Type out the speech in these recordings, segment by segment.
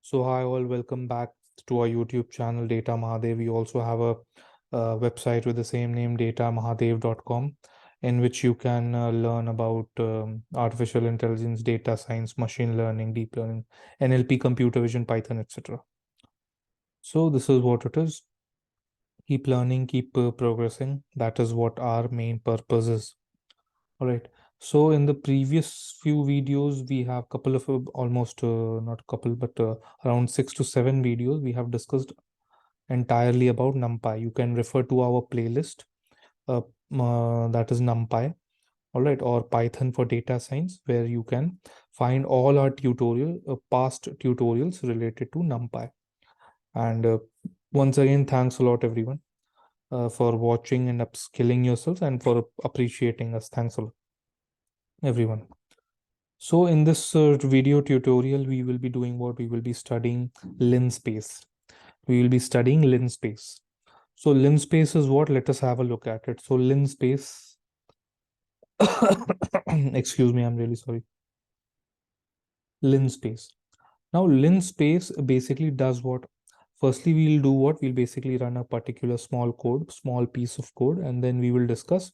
So hi all, welcome back to our YouTube channel Data Mahadev. We also have a website with the same name datamahadev.com, in which you can learn about artificial intelligence, data science, machine learning, deep learning, NLP, computer vision, Python, etc. So this is what it is. Keep learning, keep progressing. That is what our main purpose is. All right. So in the previous few videos, we have couple of almost not couple, but around 6 to 7 videos we have discussed entirely about NumPy. You can refer to our playlist, uh, that is NumPy. All right, or Python for data science, where you can find all our past tutorials related to NumPy. And once again, thanks a lot, everyone, for watching and upskilling yourselves and for appreciating us. Thanks a lot, everyone. So in this video tutorial, we will be doing what? We will be studying linspace. We will be studying linspace. So linspace is what? Let us have a look at it. So linspace, excuse me, I'm really sorry. Linspace. Now linspace basically does what? Firstly, we'll do what? We'll basically run a particular small piece of code, and then we will discuss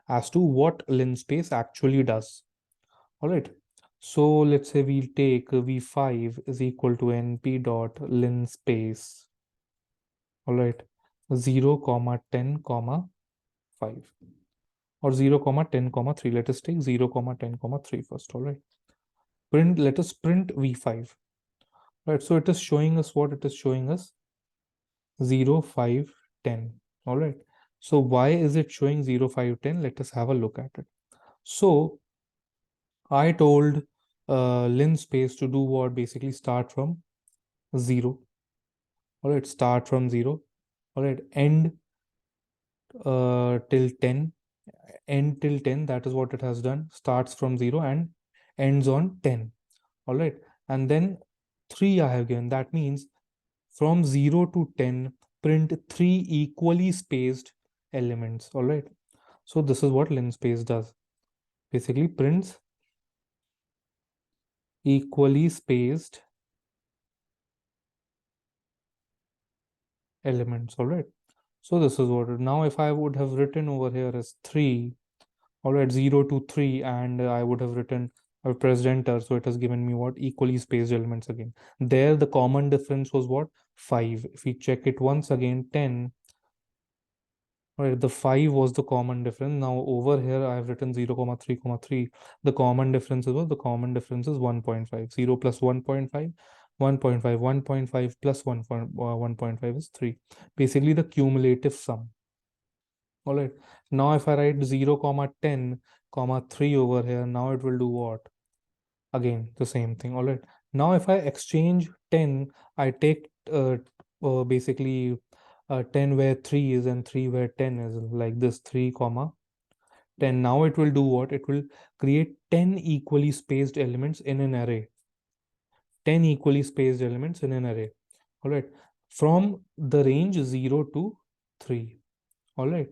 as to what linspace actually does. All right. So let's say we'll take v5 is equal to np dot linspace. All right. 0 comma 10 comma 5 or 0 comma 10 comma 3. Let us take 0 comma 10 comma 3 first. All right. Let us print v5. Right. So it is showing us what? It is showing us 0, 5, 10. All right. So why is it showing 0, 5, 10? Let us have a look at it. So I told linspace to do what? Basically start from 0. All right, start from 0. All right, end till 10. End till 10, that is what it has done. Starts from 0 and ends on 10. All right, and then 3 I have given. That means from 0 to 10, print 3 equally spaced elements. All right, so this is what linspace does. Basically prints equally spaced elements. All right, so this is what it, now if I would have written over here as 3, all right, 0 to 3, and I would have written, I pressed enter, so it has given me what? Equally spaced elements again. There the common difference was what? 5. If we check it once again, 10, all right, the 5 was the common difference. Now over here I have written 0 comma 3 comma 3. The common difference is what? The common difference is 1.5. 0 plus 1.5, 1.5, 1.5 plus 1.5 is 3. Basically the cumulative sum. All right, now if I write 0 comma 10 comma 3 over here, now it will do what? Again the same thing. All right, now if I exchange 10, I take basically 10 where 3 is and 3 where 10 is, like this, 3 comma 10. Now it will do what? It will create 10 equally spaced elements in an array. 10 equally spaced elements in an array. All right, from the range 0 to 3. All right,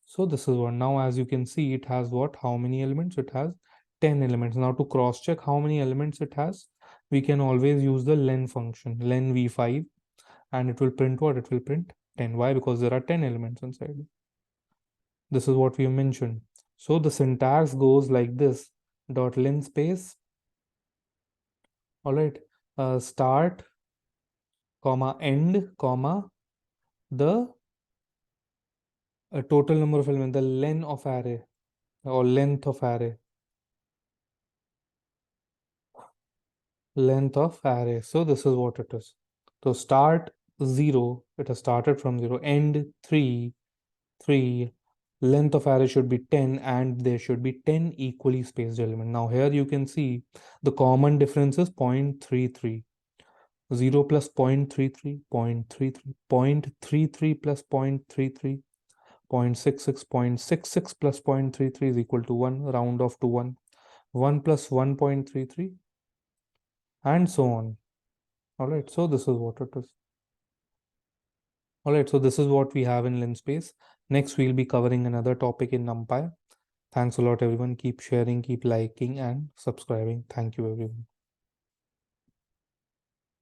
so this is one. Now as you can see, it has what? How many elements? It has 10 elements. Now to cross check how many elements it has, we can always use the len function, len v5, and it will print what? It will print 10. Why? Because there are 10 elements inside. This is what we mentioned. So the syntax goes like this: dot linspace, all right, start comma end comma the total number of elements, the len of array or length of array, length of array. So this is what it is. So start 0, it has started from 0, end 3, 3, length of array should be 10, and there should be 10 equally spaced elements. Now here you can see the common difference is 0.33. 0 plus 0.33, 0.33, 0.33 plus 0.33, 0.66, 0.66 plus 0.33 is equal to 1, round off to 1, 1 plus 1.33, and so on. All right, so this is what it is. All right, so this is what we have in linspace. Next, we'll be covering another topic in NumPy. Thanks a lot, everyone. Keep sharing, keep liking, and subscribing. Thank you, everyone.